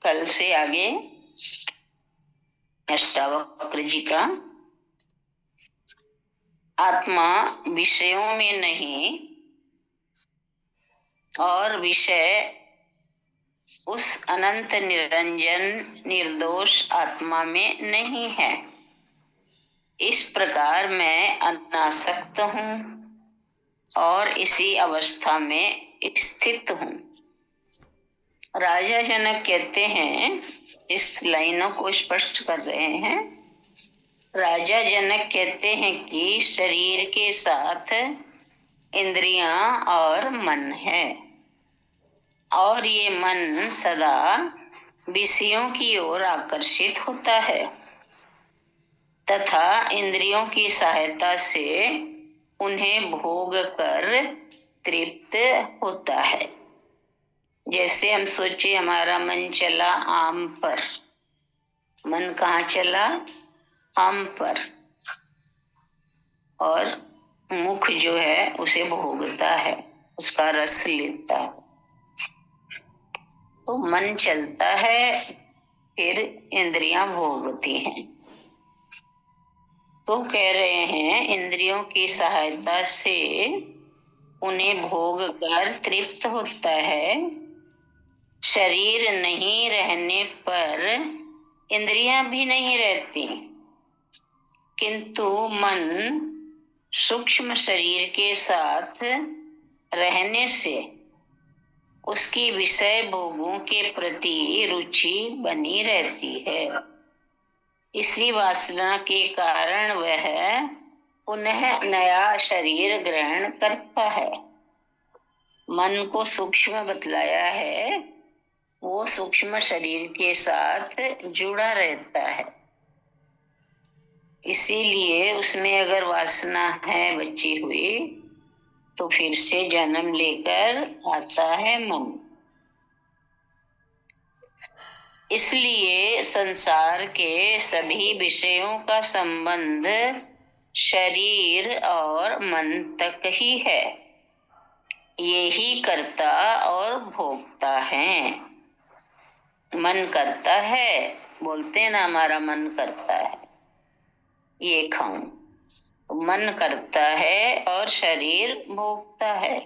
कल से आगे अष्टावक्र जी का आत्मा विषयों में नहीं और विषय उस अनंत निरंजन निर्दोष आत्मा में नहीं है। इस प्रकार मैं अनासक्त हूँ और इसी अवस्था में स्थित हूँ। राजा जनक कहते हैं, इस लाइनों को स्पष्ट कर रहे हैं। राजा जनक कहते हैं कि शरीर के साथ इंद्रियां और मन है और ये मन सदा विषयों की ओर आकर्षित होता है तथा इंद्रियों की सहायता से उन्हें भोग कर तृप्त होता है। जैसे हम सोचे हमारा मन चला आम पर, मन कहाँ चला? आम पर, और मुख जो है उसे भोगता है, उसका रस लेता है। तो मन चलता है, फिर इंद्रियां भोगती हैं। तो कह रहे हैं इंद्रियों की सहायता से उन्हें भोग कर तृप्त होता है। शरीर नहीं रहने पर इंद्रियां भी नहीं रहती, किंतु मन सूक्ष्म शरीर के साथ रहने से उसकी विषय भोगों के प्रति रुचि बनी रहती है। इसी वासना के कारण वह पुनः नया शरीर ग्रहण करता है। मन को सूक्ष्म बतलाया है, वो सूक्ष्म शरीर के साथ जुड़ा रहता है। इसीलिए उसमें अगर वासना है बची हुई तो फिर से जन्म लेकर आता है मन। इसलिए संसार के सभी विषयों का संबंध शरीर और मन तक ही है। ये ही कर्ता और भोक्ता है। मन करता है, बोलते हैं ना हमारा मन करता है ये खाऊं, मन करता है और शरीर भोगता है।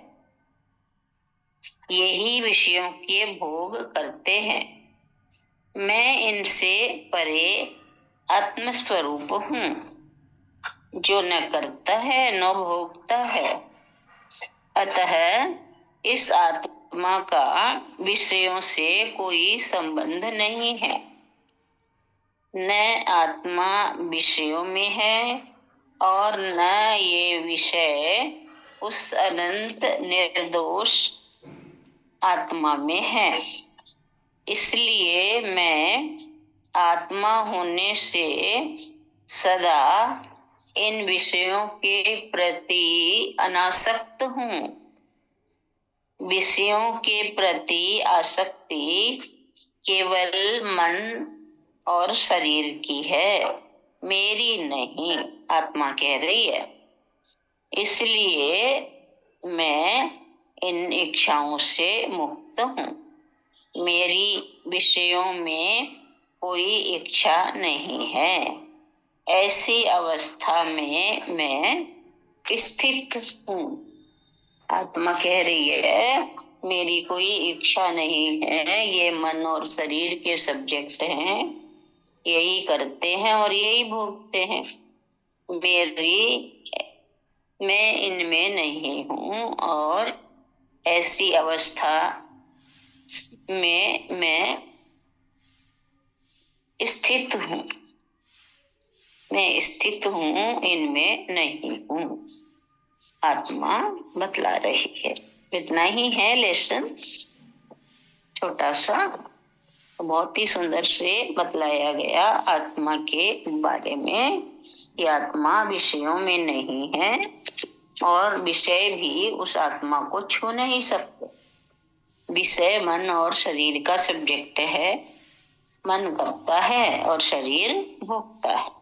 यही विषयों के भोग करते हैं। मैं इनसे परे आत्मस्वरूप हूँ, जो न करता है न भोगता है। अतः इस आत्मा का विषयों से कोई संबंध नहीं है। न आत्मा विषयों में है और न ये विषय उस अनंत निर्दोष आत्मा में है। इसलिए मैं आत्मा होने से सदा इन विषयों के प्रति अनासक्त हूँ। विषयों के प्रति आसक्ति केवल मन और शरीर की है, मेरी नहीं, आत्मा कह रही है। इसलिए मैं इन इच्छाओं से मुक्त हूँ। मेरी विषयों में कोई इच्छा नहीं है। ऐसी अवस्था में मैं स्थित हूँ। आत्मा कह रही है मेरी कोई इच्छा नहीं है, ये मन और शरीर के सब्जेक्ट हैं, यही करते हैं और यही भोगते हैं। मैं इनमें नहीं हूँ और ऐसी अवस्था में मैं स्थित हूँ। मैं स्थित हूँ, इनमें नहीं हूँ। आत्मा बतला रही है। इतना ही है लेसन, छोटा सा, बहुत ही सुंदर से बतलाया गया आत्मा के बारे में कि आत्मा विषयों में नहीं है और विषय भी उस आत्मा को छू नहीं सकते। विषय मन और शरीर का सब्जेक्ट है। मन करता है और शरीर भोगता है।